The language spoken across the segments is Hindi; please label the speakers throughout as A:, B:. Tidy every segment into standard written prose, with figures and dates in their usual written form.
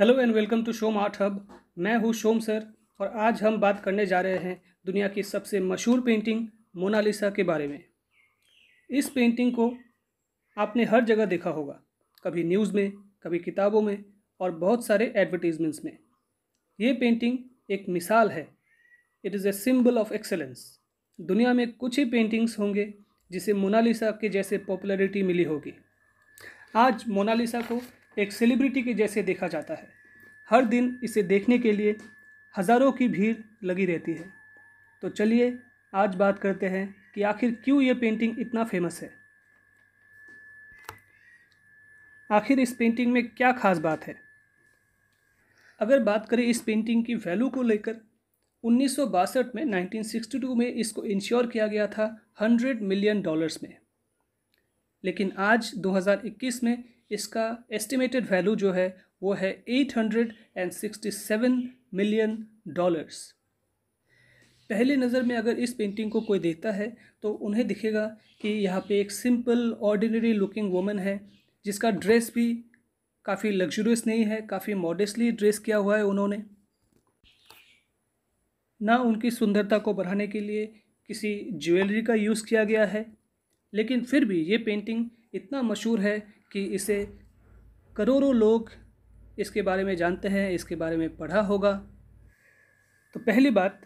A: Hello and welcome to Shom art hub. मैं हूँ शोम सर और आज हम बात करने जा रहे हैं दुनिया की सबसे मशहूर पेंटिंग मोनालिसा के बारे में। इस पेंटिंग को आपने हर जगह देखा होगा, कभी न्यूज़ में, कभी किताबों में और बहुत सारे एडवर्टीजमेंट्स में। ये पेंटिंग एक मिसाल है। It is a symbol of excellence. दुनिया में कुछ ही पेंटिंग्स होंगे जिसे मोनालिसा के जैसे पॉपुलैरिटी मिली होगी। आज मोनालिसा को एक सेलिब्रिटी के जैसे देखा जाता है। हर दिन इसे देखने के लिए हज़ारों की भीड़ लगी रहती है। तो चलिए आज बात करते हैं कि आखिर क्यों ये पेंटिंग इतना फेमस है। आखिर इस पेंटिंग में क्या खास बात है। अगर बात करें इस पेंटिंग की वैल्यू को लेकर, 1962 में 1962 में इसको इंश्योर किया गया था $100 मिलियन में। लेकिन आज 2021 में इसका एस्टिमेटेड वैल्यू जो है वो है $867 मिलियन। पहली नज़र में अगर इस पेंटिंग को कोई देखता है तो उन्हें दिखेगा कि यहाँ पे एक सिंपल ऑर्डिनरी लुकिंग वुमन है जिसका ड्रेस भी काफ़ी लग्जरियस नहीं है, काफ़ी मॉडेस्टली ड्रेस किया हुआ है उन्होंने। ना उनकी सुंदरता को बढ़ाने के लिए किसी ज्वेलरी का यूज़ किया गया है, लेकिन फिर भी ये पेंटिंग इतना मशहूर है कि इसे करोड़ों लोग इसके बारे में जानते हैं, इसके बारे में पढ़ा होगा। तो पहली बात,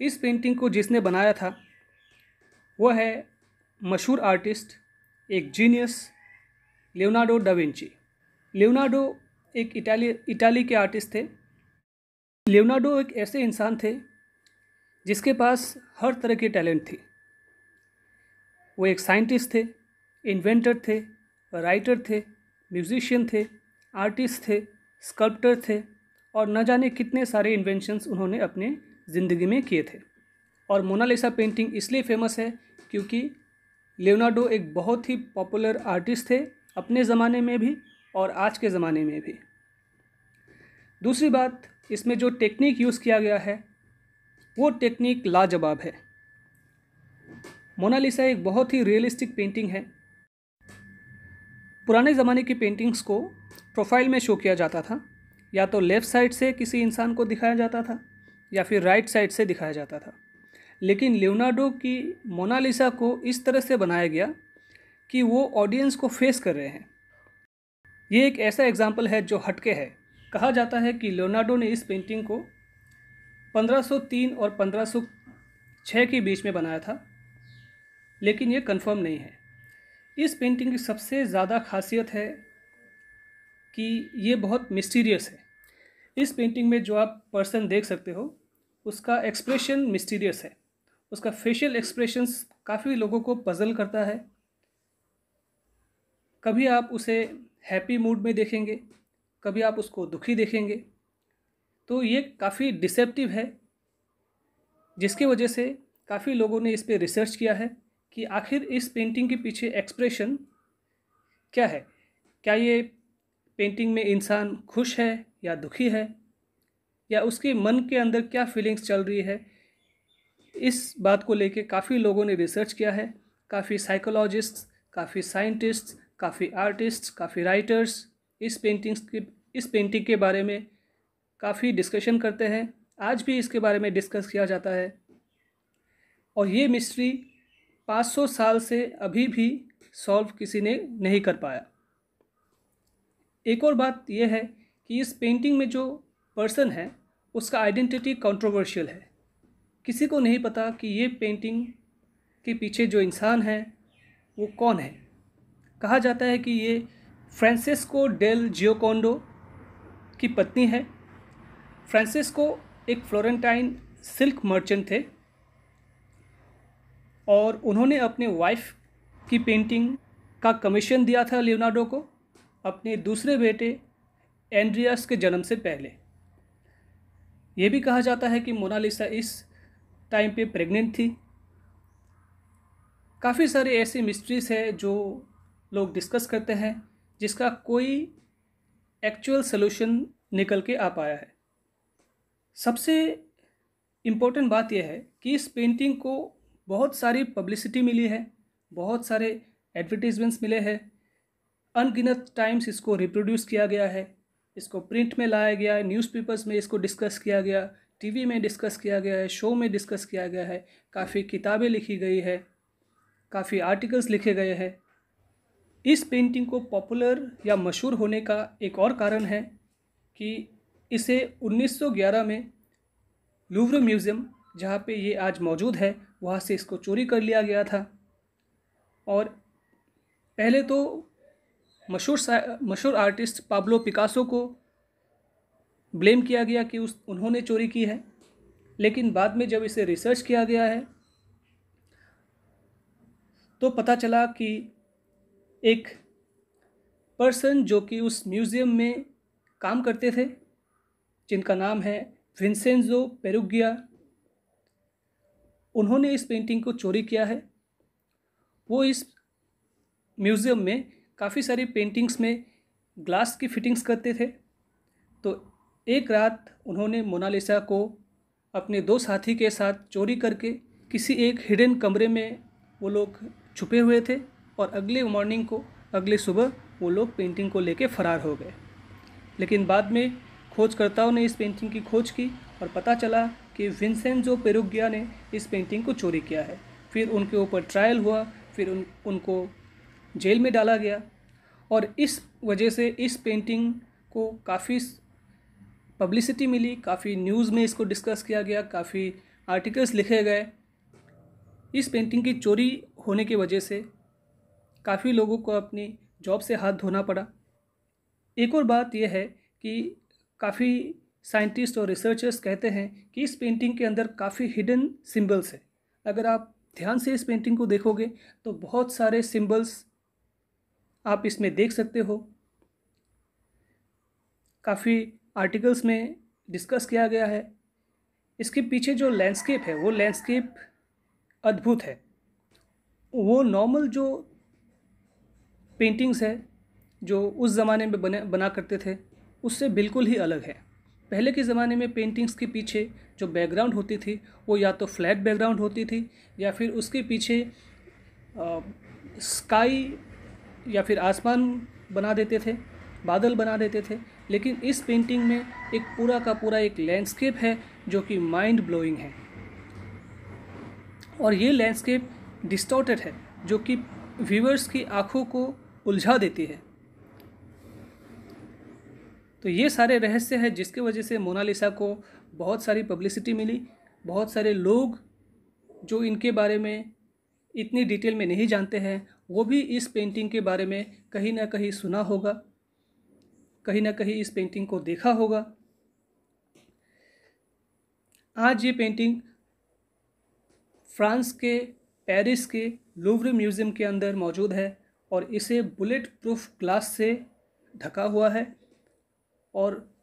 A: इस पेंटिंग को जिसने बनाया था वो है मशहूर आर्टिस्ट, एक genius, Leonardo da Vinci. Leonardo एक इटाली के आर्टिस्ट थे। लियोनार्डो एक ऐसे इंसान थे जिसके पास हर तरह की टैलेंट थी। वो एक साइंटिस्ट थे, इन्वेंटर थे, राइटर थे, म्यूजिशियन थे, आर्टिस्ट थे, स्कल्प्टर थे और न जाने कितने सारे इन्वेंशंस उन्होंने अपने ज़िंदगी में किए थे। और मोनालिसा पेंटिंग इसलिए फेमस है क्योंकि लियोनार्डो एक बहुत ही पॉपुलर आर्टिस्ट थे अपने ज़माने में भी और आज के ज़माने में भी। दूसरी बात, इसमें जो टेक्निक यूज़ किया गया है वो टेक्निक लाजवाब है। मोनालिसा एक बहुत ही रियलिस्टिक पेंटिंग है। पुराने ज़माने की पेंटिंग्स को प्रोफाइल में शो किया जाता था, या तो लेफ़्ट साइड से किसी इंसान को दिखाया जाता था या फिर राइट साइड से दिखाया जाता था। लेकिन लियोनार्डो की मोनालिसा को इस तरह से बनाया गया कि वो ऑडियंस को फेस कर रहे हैं। ये एक ऐसा एग्जाम्पल है जो हटके है। कहा जाता है कि लियोनार्डो ने इस पेंटिंग को 1503 और 1506 के बीच में बनाया था, लेकिन ये कंफर्म नहीं है। इस पेंटिंग की सबसे ज़्यादा खासियत है कि ये बहुत मिस्टीरियस है। इस पेंटिंग में जो आप पर्सन देख सकते हो उसका एक्सप्रेशन मिस्टीरियस है। उसका फेशियल एक्सप्रेशंस काफ़ी लोगों को पजल करता है। कभी आप उसे हैप्पी मूड में देखेंगे, कभी आप उसको दुखी देखेंगे। तो ये काफ़ी डिसेप्टिव है, जिसकी वजह से काफ़ी लोगों ने इस पे रिसर्च किया है कि आखिर इस पेंटिंग के पीछे एक्सप्रेशन क्या है। क्या ये पेंटिंग में इंसान खुश है या दुखी है, या उसके मन के अंदर क्या फीलिंग्स चल रही है। इस बात को लेके काफ़ी लोगों ने रिसर्च किया है। काफ़ी साइकोलॉजिस्ट्स, काफ़ी साइंटिस्ट्स, काफ़ी आर्टिस्ट्स, काफ़ी राइटर्स इस पेंटिंग के बारे में काफ़ी डिस्कशन करते हैं। आज भी इसके बारे में डिस्कस किया जाता है और ये मिस्ट्री 500 साल से अभी भी सॉल्व किसी ने नहीं कर पाया। एक और बात यह है कि इस पेंटिंग में जो पर्सन है उसका आइडेंटिटी कंट्रोवर्शियल है। किसी को नहीं पता कि ये पेंटिंग के पीछे जो इंसान है वो कौन है। कहा जाता है कि ये फ्रांसिस्को डेल जियोकोंडो की पत्नी है। फ्रांसिस्को एक फ्लोरेंटाइन सिल्क मर्चेंट थे और उन्होंने अपने वाइफ की पेंटिंग का कमीशन दिया था लियोनार्डो को अपने दूसरे बेटे एंड्रियास के जन्म से पहले। ये भी कहा जाता है कि मोनालिसा इस टाइम पे प्रेग्नेंट थी। काफ़ी सारे ऐसे मिस्ट्रीज है जो लोग डिस्कस करते हैं जिसका कोई एक्चुअल सलूशन निकल के आ पाया है। सबसे इम्पोर्टेंट बात यह है कि इस पेंटिंग को बहुत सारी पब्लिसिटी मिली है, बहुत सारे एडवर्टीजमेंट्स मिले हैं, अनगिनत टाइम्स इसको रिप्रोड्यूस किया गया है, इसको प्रिंट में लाया गया है, न्यूज़पेपर्स में इसको डिस्कस किया गया, टीवी में डिस्कस किया गया है, शो में डिस्कस किया गया है, काफ़ी किताबें लिखी गई है, काफ़ी आर्टिकल्स लिखे गए हैं। इस पेंटिंग को पॉपुलर या मशहूर होने का एक और कारण है कि इसे 1911 में लूव्र म्यूज़ियम, जहाँ पे ये आज मौजूद है, वहाँ से इसको चोरी कर लिया गया था। और पहले तो मशहूर आर्टिस्ट पाब्लो पिकासो को ब्लेम किया गया कि उन्होंने चोरी की है, लेकिन बाद में जब इसे रिसर्च किया गया है तो पता चला कि एक पर्सन जो कि उस म्यूज़ियम में काम करते थे, जिनका नाम है विंसेंजो पेरुगिया, उन्होंने इस पेंटिंग को चोरी किया है। वो इस म्यूज़ियम में काफ़ी सारी पेंटिंग्स में ग्लास की फिटिंग्स करते थे। तो एक रात उन्होंने मोनालिसा को अपने 2 साथी के साथ चोरी करके किसी एक हिडन कमरे में वो लोग छुपे हुए थे, और अगले सुबह वो लोग पेंटिंग को लेके फ़रार हो गए। लेकिन बाद में खोजकर्ताओं ने इस पेंटिंग की खोज की और पता चला कि विंसेंजो पेरुगिया ने इस पेंटिंग को चोरी किया है। फिर उनके ऊपर ट्रायल हुआ, फिर उनको जेल में डाला गया, और इस वजह से इस पेंटिंग को काफ़ी पब्लिसिटी मिली, काफ़ी न्यूज़ में इसको डिस्कस किया गया, काफ़ी आर्टिकल्स लिखे गए। इस पेंटिंग की चोरी होने की वजह से काफ़ी लोगों को अपनी जॉब से हाथ धोना पड़ा। एक और बात यह है कि काफ़ी साइंटिस्ट और रिसर्चर्स कहते हैं कि इस पेंटिंग के अंदर काफ़ी हिडन सिंबल्स है। अगर आप ध्यान से इस पेंटिंग को देखोगे तो बहुत सारे सिंबल्स आप इसमें देख सकते हो। काफ़ी आर्टिकल्स में डिस्कस किया गया है। इसके पीछे जो लैंडस्केप है वो लैंडस्केप अद्भुत है। वो नॉर्मल जो पेंटिंग्स है जो उस ज़माने में बना करते थे उससे बिल्कुल ही अलग है। पहले के ज़माने में पेंटिंग्स के पीछे जो बैकग्राउंड होती थी वो या तो फ्लैट बैकग्राउंड होती थी, या फिर उसके पीछे स्काई या फिर आसमान बना देते थे, बादल बना देते थे। लेकिन इस पेंटिंग में एक पूरा का पूरा एक लैंडस्केप है जो कि माइंड ब्लोइंग है, और ये लैंडस्केप डिस्टॉर्टेड है जो कि व्यूअर्स की आंखों को उलझा देती है। तो ये सारे रहस्य हैं जिसकी वजह से मोनालिसा को बहुत सारी पब्लिसिटी मिली। बहुत सारे लोग जो इनके बारे में इतनी डिटेल में नहीं जानते हैं वो भी इस पेंटिंग के बारे में कहीं ना कहीं सुना होगा, कहीं ना कहीं इस पेंटिंग को देखा होगा। आज ये पेंटिंग फ्रांस के पेरिस के लूव्र म्यूज़ियम के अंदर मौजूद है, और इसे बुलेट प्रूफ ग्लास से ढका हुआ है, और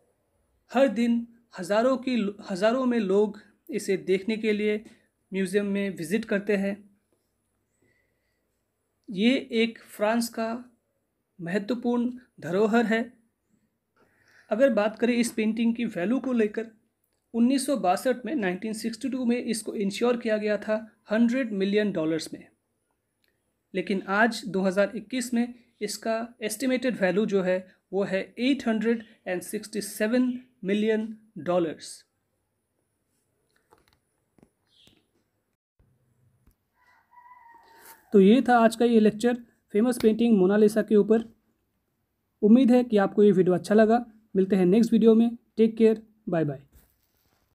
A: हर दिन हज़ारों में लोग इसे देखने के लिए म्यूज़ियम में विज़िट करते हैं। ये एक फ्रांस का महत्वपूर्ण धरोहर है। अगर बात करें इस पेंटिंग की वैल्यू को लेकर, 1962 में 1962 में इसको इंश्योर किया गया था $100 मिलियन में, लेकिन आज 2021 में इसका एस्टिमेटेड वैल्यू जो है वो है $867 मिलियन। तो ये था आज का ये लेक्चर फेमस पेंटिंग मोनालिसा के ऊपर। उम्मीद है कि आपको ये वीडियो अच्छा लगा। मिलते हैं नेक्स्ट वीडियो में। Take care, bye bye.